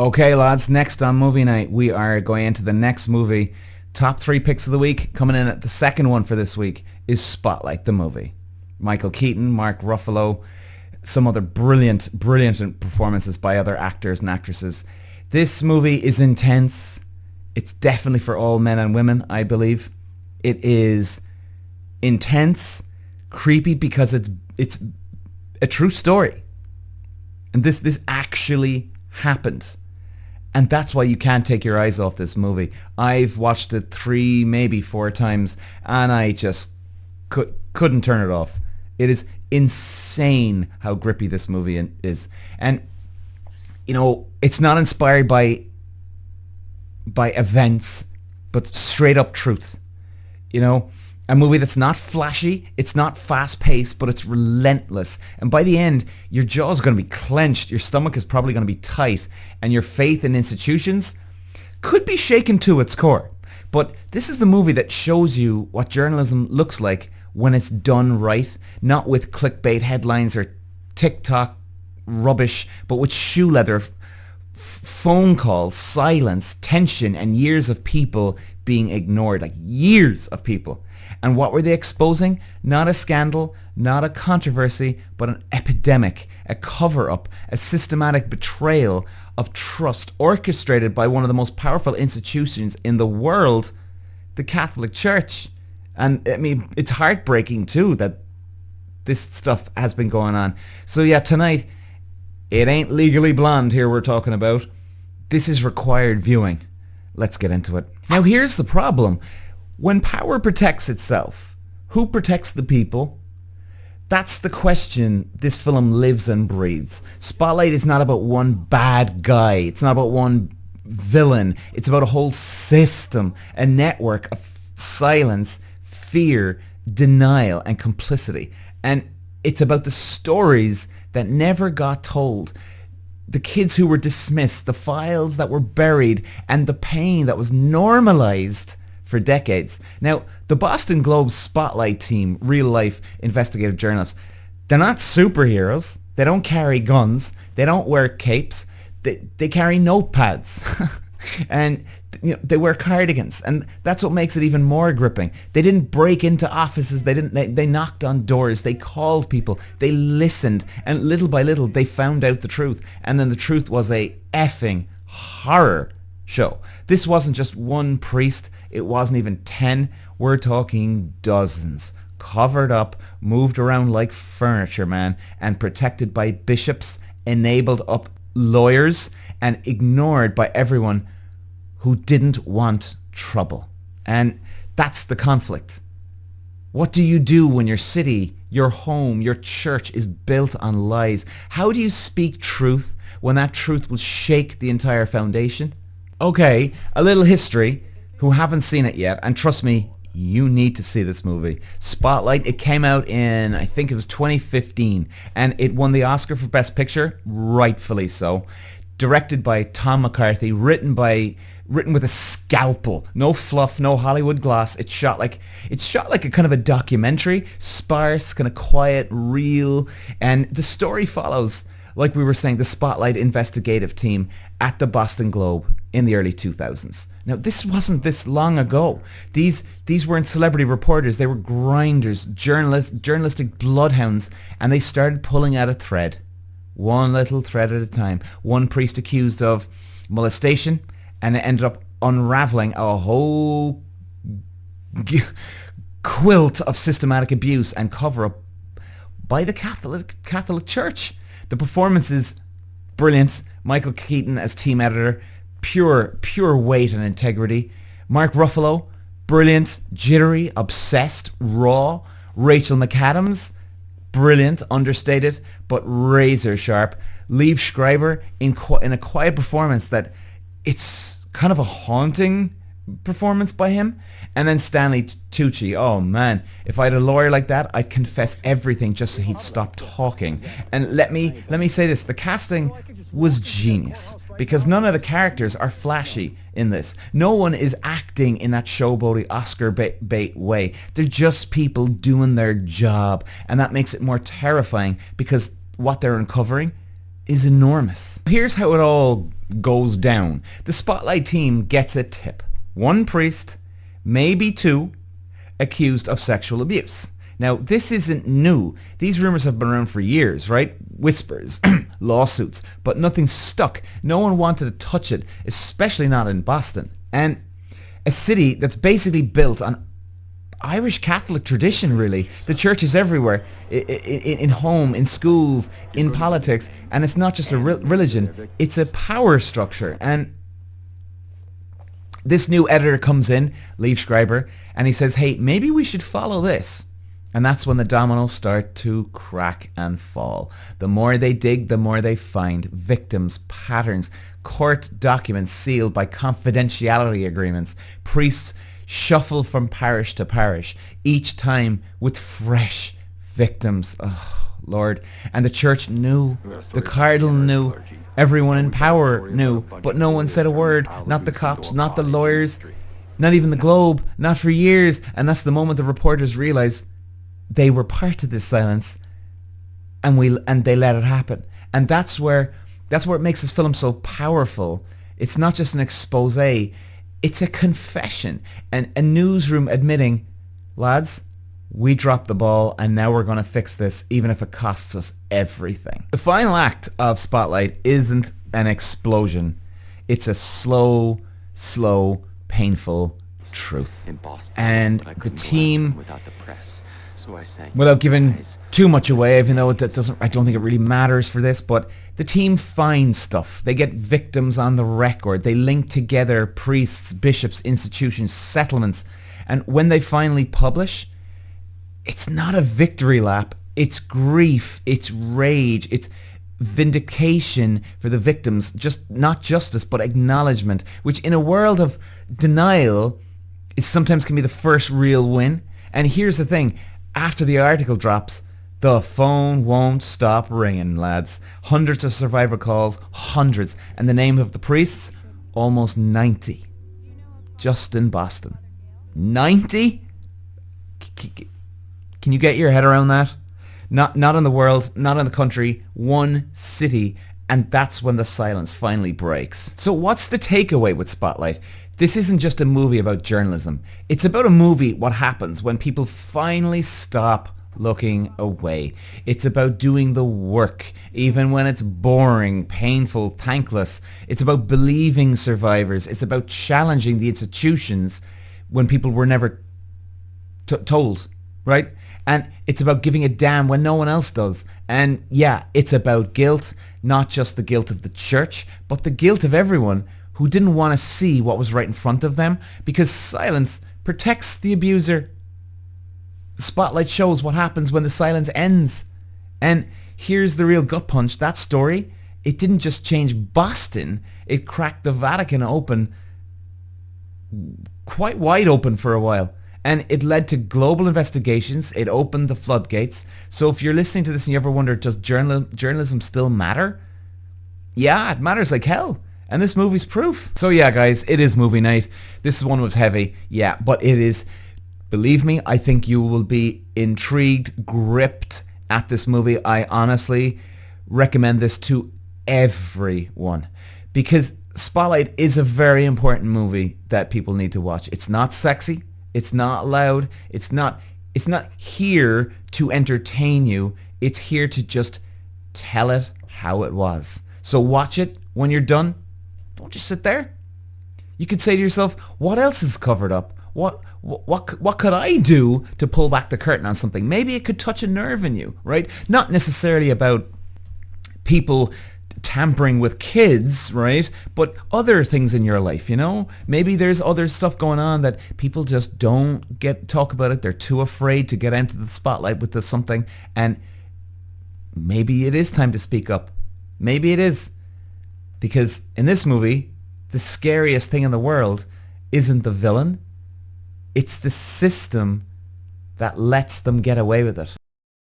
Okay, lads, next on movie night, we are going into the next movie. Top 3 picks of the week. Coming in at the second one for this week is Spotlight, the movie. Michael Keaton, Mark Ruffalo, some other brilliant performances by other actors and actresses. This movie is intense. It's definitely for all men and women, I believe. It is intense, creepy, because it's a true story. And this actually happens. And that's why you can't take your eyes off this movie. I've watched it 3, maybe 4 times, and I just couldn't turn it off. It is insane how grippy this movie is. And, you know, it's not inspired by events, but straight up truth. You know, a movie that's not flashy, it's not fast-paced, but it's relentless. And by the end, your jaw's going to be clenched, your stomach is probably going to be tight, and your faith in institutions could be shaken to its core. But this is the movie that shows you what journalism looks like when it's done right, not with clickbait headlines or TikTok rubbish, but with shoe leather, phone calls, silence, tension, and years of people being ignored, like years of people. And what were they exposing? Not a scandal, not a controversy, but an epidemic, a cover-up, a systematic betrayal of trust orchestrated by one of the most powerful institutions in the world, the Catholic Church. And I mean, it's heartbreaking too that this stuff has been going on. So yeah, tonight, it ain't Legally Blonde here we're talking about. This is required viewing. Let's get into it. Now here's the problem. When power protects itself, who protects the people? That's the question this film lives and breathes. Spotlight is not about one bad guy. It's not about one villain. It's about a whole system, a network of silence, fear, denial, and complicity. And it's about the stories that never got told. The kids who were dismissed, the files that were buried, and the pain that was normalized for decades. Now, the Boston Globe's Spotlight team, real-life investigative journalists, they're not superheroes. They don't carry guns. They don't wear capes. They carry notepads. And you know, they wear cardigans, and that's what makes it even more gripping. They didn't break into offices. They knocked on doors. They called people. They listened, and little by little, they found out the truth. And then the truth was a effing horror show. This wasn't just one priest. It wasn't even 10. We're talking dozens, covered up, moved around like furniture, man, and protected by bishops, enabled up lawyers, and ignored by everyone who didn't want trouble. And that's the conflict. What do you do when your city, your home, your church is built on lies? How do you speak truth when that truth will shake the entire foundation? Okay, a little history. Who haven't seen it yet, and trust me, you need to see this movie. Spotlight, it came out in, I think it was 2015, and it won the Oscar for Best Picture, rightfully so. Directed by Tom McCarthy, written with a scalpel, no fluff, no Hollywood gloss. It's shot like a kind of a documentary, sparse, kind of quiet, real, and the story follows, like we were saying, the Spotlight investigative team at the Boston Globe in the early 2000s. Now, this wasn't this long ago. These weren't celebrity reporters. They were grinders, journalistic bloodhounds, and they started pulling at a thread, one little thread at a time. One priest accused of molestation, and it ended up unraveling a whole quilt of systematic abuse and cover-up by the Catholic Church. The performance is brilliant. Michael Keaton as team editor, pure weight and integrity. Mark Ruffalo, brilliant, jittery, obsessed, raw. Rachel McAdams, brilliant, understated, but razor sharp. Liev Schreiber in a quiet performance that it's kind of a haunting performance by him. And then Stanley Tucci, oh man, if I had a lawyer like that, I'd confess everything just so he'd stop talking. And let me say this, the casting was genius, because none of the characters are flashy in this. No one is acting in that showboaty Oscar bait way. They're just people doing their job, and that makes it more terrifying, because what they're uncovering is enormous. Here's how it all goes down. The Spotlight team gets a tip. One priest, maybe two, accused of sexual abuse. Now, this isn't new. These rumors have been around for years, right? Whispers, lawsuits, but nothing stuck. No one wanted to touch it, especially not in Boston. And a city that's basically built on Irish Catholic tradition, really. The church is everywhere, in home, in schools, in politics, and it's not just a religion, it's a power structure. And this new editor comes in, Liev Schreiber, and he says, hey, maybe we should follow this. And that's when the dominoes start to crack and fall. The more they dig, the more they find victims, patterns, court documents sealed by confidentiality agreements, priests shuffle from parish to parish, each time with fresh victims. Oh, Lord. And the church knew, the cardinal knew, everyone in power knew, but no one said a word, not the cops, not the lawyers, not even the Globe, not for years. And that's the moment the reporters realize they were part of this silence, and they let it happen. And that's where it makes this film so powerful. It's not just an expose, it's a confession, and a newsroom admitting, lads, we dropped the ball and now we're going to fix this, even if it costs us everything. The final act of Spotlight isn't an explosion. It's a slow, painful truth. And the team, without giving too much away, even though I don't think it really matters for this, but the team finds stuff. They get victims on the record. They link together priests, bishops, institutions, settlements. And when they finally publish, it's not a victory lap. It's grief. It's rage. It's vindication for the victims. Just not justice, but acknowledgement, which in a world of denial is sometimes can be the first real win. And here's the thing. After the article drops, the phone won't stop ringing, lads. Hundreds of survivor calls, hundreds. And the name of the priests, almost 90. Just in Boston. 90? Can you get your head around that? Not in the world, not in the country, one city. And that's when the silence finally breaks. So what's the takeaway with Spotlight? This isn't just a movie about journalism. It's about a movie what happens when people finally stop looking away. It's about doing the work, even when it's boring, painful, thankless. It's about believing survivors. It's about challenging the institutions when people were never told, right? And it's about giving a damn when no one else does. And yeah, it's about guilt, not just the guilt of the church, but the guilt of everyone who didn't want to see what was right in front of them, because silence protects the abuser. Spotlight shows what happens when the silence ends. And here's the real gut punch. That story, it didn't just change Boston, it cracked the Vatican open, quite wide open for a while. And it led to global investigations. It opened the floodgates. So if you're listening to this and you ever wonder, does journalism still matter? Yeah, it matters like hell. And this movie's proof. So yeah, guys, it is movie night. This one was heavy. Yeah, but it is, believe me, I think you will be intrigued, gripped at this movie. I honestly recommend this to everyone, because Spotlight is a very important movie that people need to watch. It's not sexy. It's not loud. It's not here to entertain you. It's here to just tell it how it was. So watch it. When you're done, don't just sit there. You could say to yourself, what else is covered up? What could I do to pull back the curtain on something? Maybe it could touch a nerve in you, right? Not necessarily about people tampering with kids, right? But other things in your life, you know? Maybe there's other stuff going on that people just don't talk about it. They're too afraid to get into the spotlight with this something. And maybe it is time to speak up. Maybe it is. Because in this movie, the scariest thing in the world isn't the villain. It's the system that lets them get away with it.